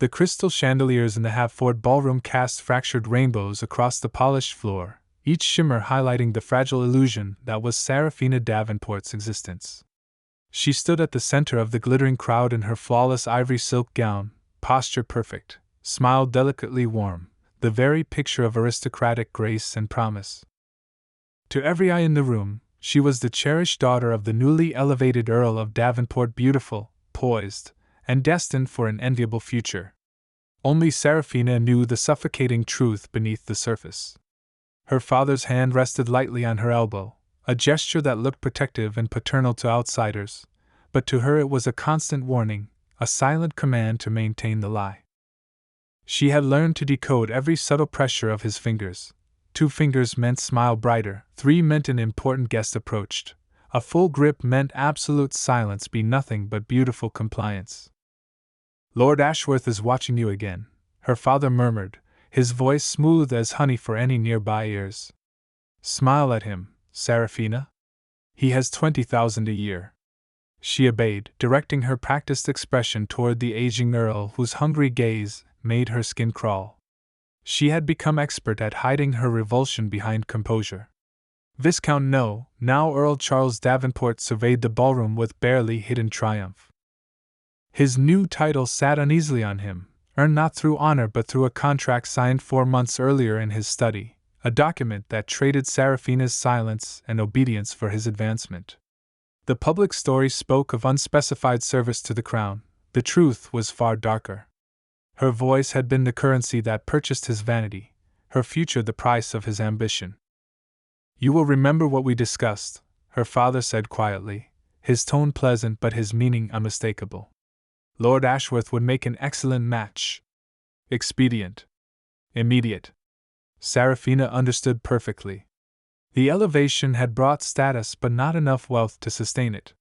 The crystal chandeliers in the half-fort ballroom cast fractured rainbows across the polished floor, each shimmer highlighting the fragile illusion that was Seraphina Davenport's existence. She stood at the center of the glittering crowd in her flawless ivory silk gown, posture perfect, smile delicately warm, the very picture of aristocratic grace and promise. To every eye in the room, she was the cherished daughter of the newly elevated Earl of Davenport, beautiful, poised, and destined for an enviable future. Only Seraphina knew the suffocating truth beneath the surface. Her father's hand rested lightly on her elbow, a gesture that looked protective and paternal to outsiders, but to her it was a constant warning, a silent command to maintain the lie. She had learned to decode every subtle pressure of his fingers. 2 fingers meant smile brighter, 3 meant an important guest approached, a full grip meant absolute silence be nothing but beautiful compliance. "Lord Ashworth is watching you again," her father murmured, his voice smooth as honey for any nearby ears. "Smile at him, Seraphina. He has 20,000 a year." She obeyed, directing her practiced expression toward the aging earl whose hungry gaze made her skin crawl. She had become expert at hiding her revulsion behind composure. Viscount now Earl Charles Davenport surveyed the ballroom with barely hidden triumph. His new title sat uneasily on him, earned not through honor but through a contract signed 4 months earlier in his study, a document that traded Seraphina's silence and obedience for his advancement. The public story spoke of unspecified service to the crown. The truth was far darker. Her voice had been the currency that purchased his vanity, her future the price of his ambition. "You will remember what we discussed," her father said quietly, his tone pleasant but his meaning unmistakable. "Lord Ashworth would make an excellent match. Expedient. Immediate." Seraphina understood perfectly. The elevation had brought status but not enough wealth to sustain it.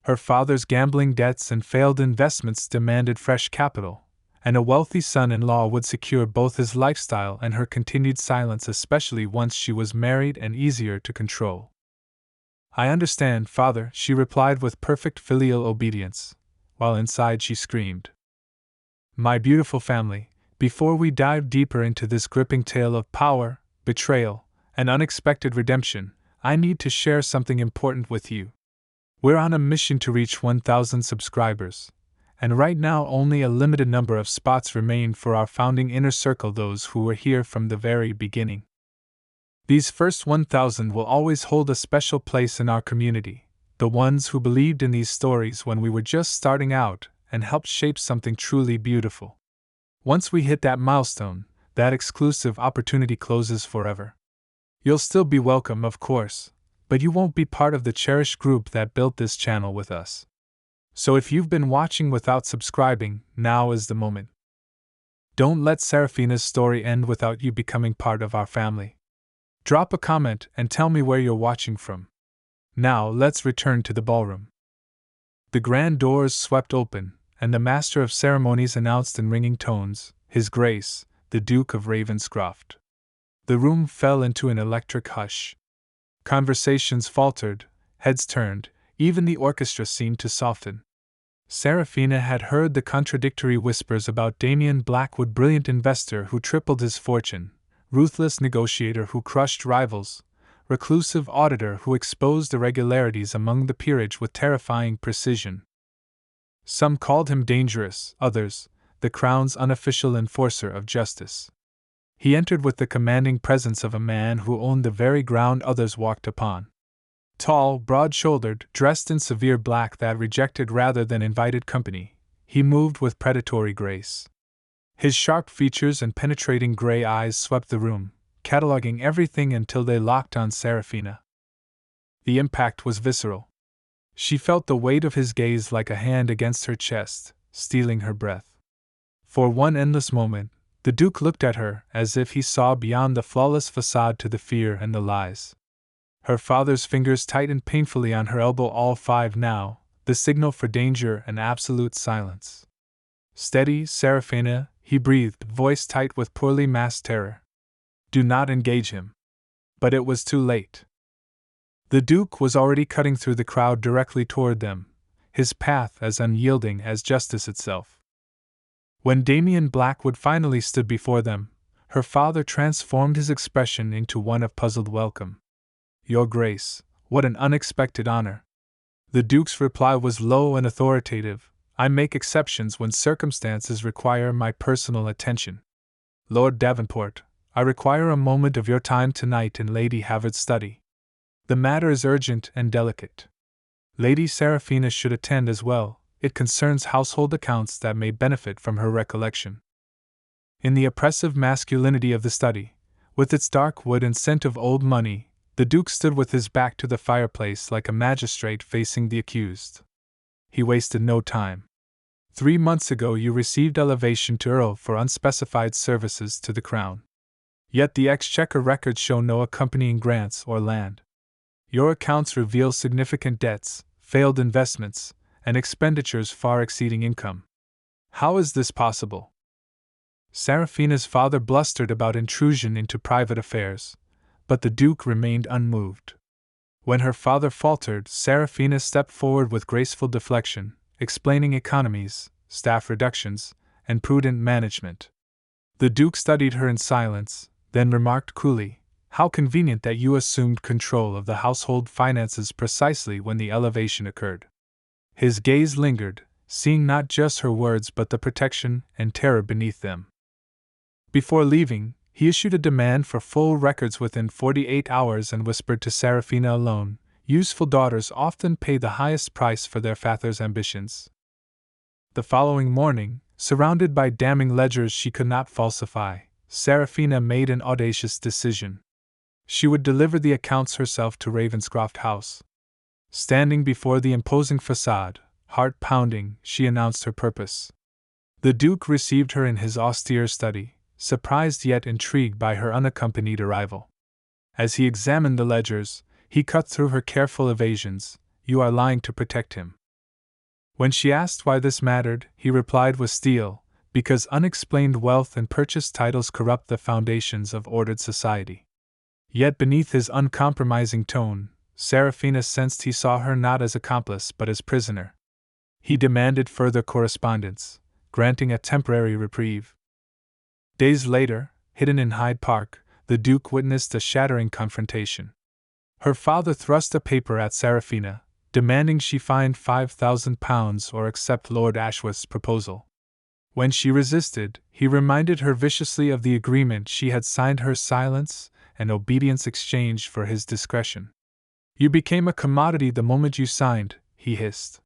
Her father's gambling debts and failed investments demanded fresh capital, and a wealthy son-in-law would secure both his lifestyle and her continued silence, especially once she was married and easier to control. "I understand, father," she replied with perfect filial obedience, while inside she screamed. "My beautiful family, before we dive deeper into this gripping tale of power, betrayal, and unexpected redemption, I need to share something important with you. We're on a mission to reach 1,000 subscribers, and right now only a limited number of spots remain for our founding inner circle, those who were here from the very beginning. These first 1,000 will always hold a special place in our community, the ones who believed in these stories when we were just starting out and helped shape something truly beautiful. Once we hit that milestone, that exclusive opportunity closes forever. You'll still be welcome, of course, but you won't be part of the cherished group that built this channel with us. So if you've been watching without subscribing, now is the moment. Don't let Seraphina's story end without you becoming part of our family. Drop a comment and tell me where you're watching from. Now let's return to the ballroom. The grand doors swept open, and the master of ceremonies announced in ringing tones, His Grace, the Duke of Ravenscroft. The room fell into an electric hush. Conversations faltered, heads turned, even the orchestra seemed to soften. Seraphina had heard the contradictory whispers about Damien Blackwood, brilliant investor who tripled his fortune, ruthless negotiator who crushed rivals, reclusive auditor who exposed irregularities among the peerage with terrifying precision. Some called him dangerous, others, the crown's unofficial enforcer of justice. He entered with the commanding presence of a man who owned the very ground others walked upon. Tall, broad-shouldered, dressed in severe black that rejected rather than invited company, he moved with predatory grace. His sharp features and penetrating gray eyes swept the room, cataloging everything until they locked on Seraphina. The impact was visceral. She felt the weight of his gaze like a hand against her chest, stealing her breath. For one endless moment, the Duke looked at her as if he saw beyond the flawless facade to the fear and the lies. Her father's fingers tightened painfully on her elbow, all 5 now, the signal for danger and absolute silence. "Steady, Seraphina," he breathed, voice tight with poorly masked terror. "Do not engage him." But it was too late. The Duke was already cutting through the crowd directly toward them, his path as unyielding as justice itself. When Damien Blackwood finally stood before them, her father transformed his expression into one of puzzled welcome. "Your Grace, what an unexpected honor." The Duke's reply was low and authoritative. "I make exceptions when circumstances require my personal attention. Lord Davenport, I require a moment of your time tonight in Lady Havard's study. The matter is urgent and delicate. Lady Seraphina should attend as well. It concerns household accounts that may benefit from her recollection." In the oppressive masculinity of the study, with its dark wood and scent of old money, the Duke stood with his back to the fireplace like a magistrate facing the accused. He wasted no time. "3 months ago you received elevation to Earl for unspecified services to the Crown. Yet the Exchequer records show no accompanying grants or land. Your accounts reveal significant debts, failed investments, and expenditures far exceeding income. How is this possible?" Seraphina's father blustered about intrusion into private affairs, but the Duke remained unmoved. When her father faltered, Seraphina stepped forward with graceful deflection, explaining economies, staff reductions, and prudent management. The Duke studied her in silence, then remarked coolly, "How convenient that you assumed control of the household finances precisely when the elevation occurred." His gaze lingered, seeing not just her words but the protection and terror beneath them. Before leaving, he issued a demand for full records within 48 hours and whispered to Seraphina alone, "Useful daughters often pay the highest price for their father's ambitions." The following morning, surrounded by damning ledgers she could not falsify, Seraphina made an audacious decision. She would deliver the accounts herself to Ravenscroft House. Standing before the imposing facade, heart-pounding, she announced her purpose. The Duke received her in his austere study, surprised yet intrigued by her unaccompanied arrival. As he examined the ledgers, he cut through her careful evasions. "You are lying to protect him." When she asked why this mattered, he replied with steel, "Because unexplained wealth and purchased titles corrupt the foundations of ordered society." Yet beneath his uncompromising tone, Seraphina sensed he saw her not as accomplice but as prisoner. He demanded further correspondence, granting a temporary reprieve. Days later, hidden in Hyde Park, the Duke witnessed a shattering confrontation. Her father thrust a paper at Seraphina, demanding she find £5,000 or accept Lord Ashworth's proposal. When she resisted, he reminded her viciously of the agreement she had signed: her silence and obedience exchanged for his discretion. "You became a commodity the moment you signed," he hissed.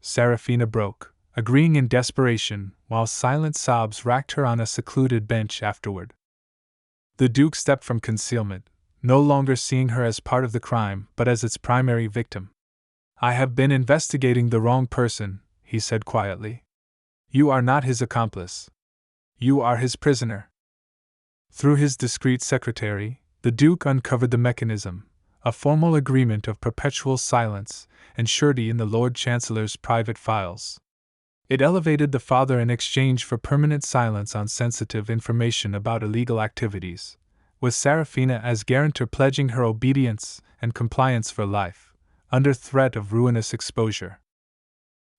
Seraphina broke, agreeing in desperation, while silent sobs racked her on a secluded bench afterward. The Duke stepped from concealment, no longer seeing her as part of the crime but as its primary victim. "I have been investigating the wrong person," he said quietly. "You are not his accomplice. You are his prisoner." Through his discreet secretary, the Duke uncovered the mechanism, a formal agreement of perpetual silence and surety in the Lord Chancellor's private files. It elevated the father in exchange for permanent silence on sensitive information about illegal activities, with Seraphina as guarantor pledging her obedience and compliance for life, under threat of ruinous exposure.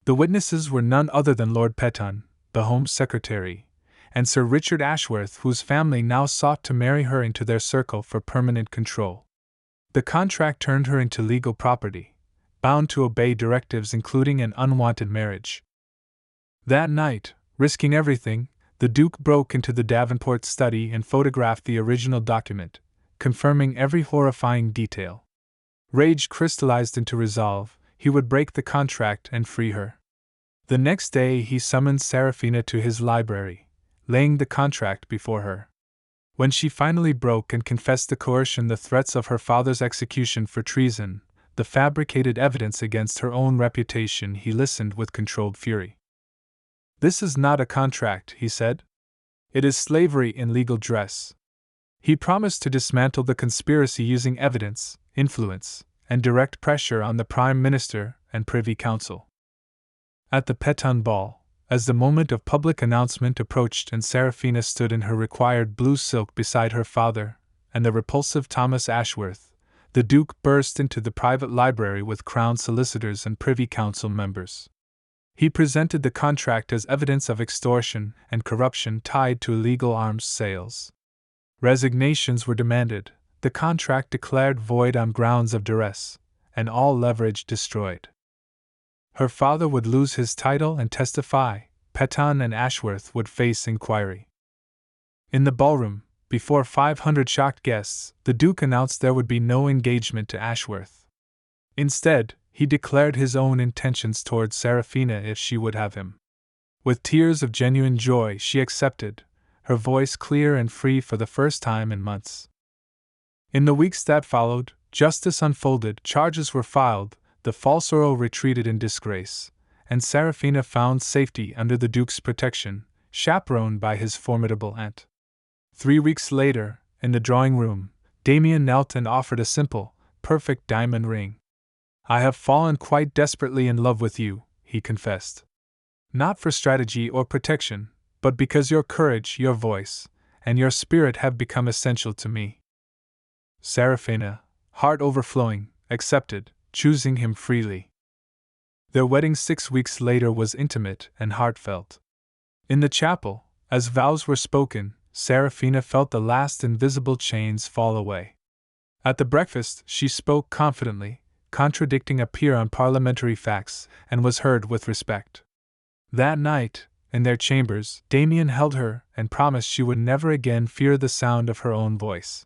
The witnesses were none other than Lord Petton, the Home Secretary, and Sir Richard Ashworth, whose family now sought to marry her into their circle for permanent control. The contract turned her into legal property, bound to obey directives including an unwanted marriage. That night, risking everything, the Duke broke into the Davenport study and photographed the original document, confirming every horrifying detail. Rage crystallized into resolve. He would break the contract and free her. The next day he summoned Seraphina to his library, laying the contract before her. When she finally broke and confessed the coercion, the threats of her father's execution for treason, the fabricated evidence against her own reputation, he listened with controlled fury. "This is not a contract," he said. "It is slavery in legal dress." He promised to dismantle the conspiracy using evidence, influence, and direct pressure on the Prime Minister and Privy Council. At the Petton ball, as the moment of public announcement approached and Seraphina stood in her required blue silk beside her father and the repulsive Thomas Ashworth, the Duke burst into the private library with Crown solicitors and Privy Council members. He presented the contract as evidence of extortion and corruption tied to illegal arms sales. Resignations were demanded, the contract declared void on grounds of duress, and all leverage destroyed. Her father would lose his title and testify, Petton and Ashworth would face inquiry. In the ballroom, before 500 shocked guests, the Duke announced there would be no engagement to Ashworth. Instead, he declared his own intentions towards Seraphina if she would have him. With tears of genuine joy, she accepted, her voice clear and free for the first time in months. In the weeks that followed, justice unfolded, charges were filed, the false Earl retreated in disgrace, and Seraphina found safety under the Duke's protection, chaperoned by his formidable aunt. 3 weeks later, in the drawing room, Damien knelt and offered a simple, perfect diamond ring. "I have fallen quite desperately in love with you," he confessed. "Not for strategy or protection, but because your courage, your voice, and your spirit have become essential to me." Seraphina, heart overflowing, accepted, choosing him freely. Their wedding 6 weeks later was intimate and heartfelt. In the chapel, as vows were spoken, Seraphina felt the last invisible chains fall away. At the breakfast, she spoke confidently, contradicting a peer on parliamentary facts, and was heard with respect. That night, in their chambers, Damien held her and promised she would never again fear the sound of her own voice.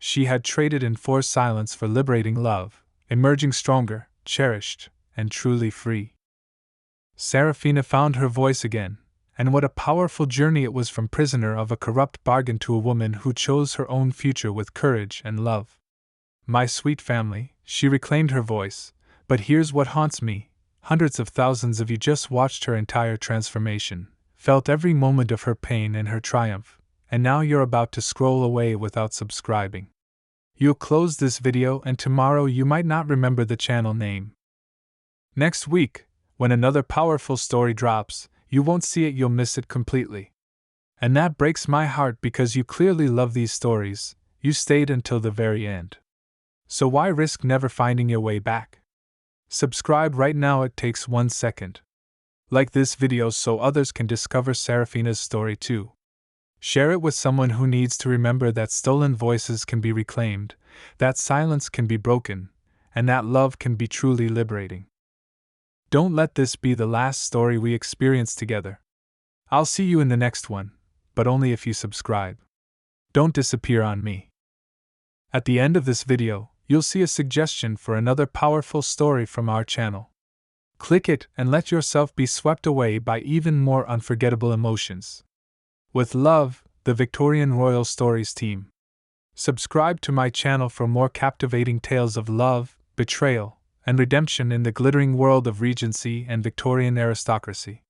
She had traded enforced silence for liberating love, emerging stronger, cherished, and truly free. Seraphina found her voice again, and what a powerful journey it was from prisoner of a corrupt bargain to a woman who chose her own future with courage and love. "My sweet family," she reclaimed her voice, "but here's what haunts me. Hundreds of thousands of you just watched her entire transformation, felt every moment of her pain and her triumph, and now you're about to scroll away without subscribing. You'll close this video and tomorrow you might not remember the channel name. Next week, when another powerful story drops, you won't see it, you'll miss it completely. And that breaks my heart because you clearly love these stories, you stayed until the very end. So why risk never finding your way back? Subscribe right now, it takes 1 second. Like this video so others can discover Seraphina's story too. Share it with someone who needs to remember that stolen voices can be reclaimed, that silence can be broken, and that love can be truly liberating. Don't let this be the last story we experience together. I'll see you in the next one, but only if you subscribe. Don't disappear on me. At the end of this video, you'll see a suggestion for another powerful story from our channel. Click it and let yourself be swept away by even more unforgettable emotions. With love, the Victorian Royal Stories team. Subscribe to my channel for more captivating tales of love, betrayal, and redemption in the glittering world of Regency and Victorian aristocracy.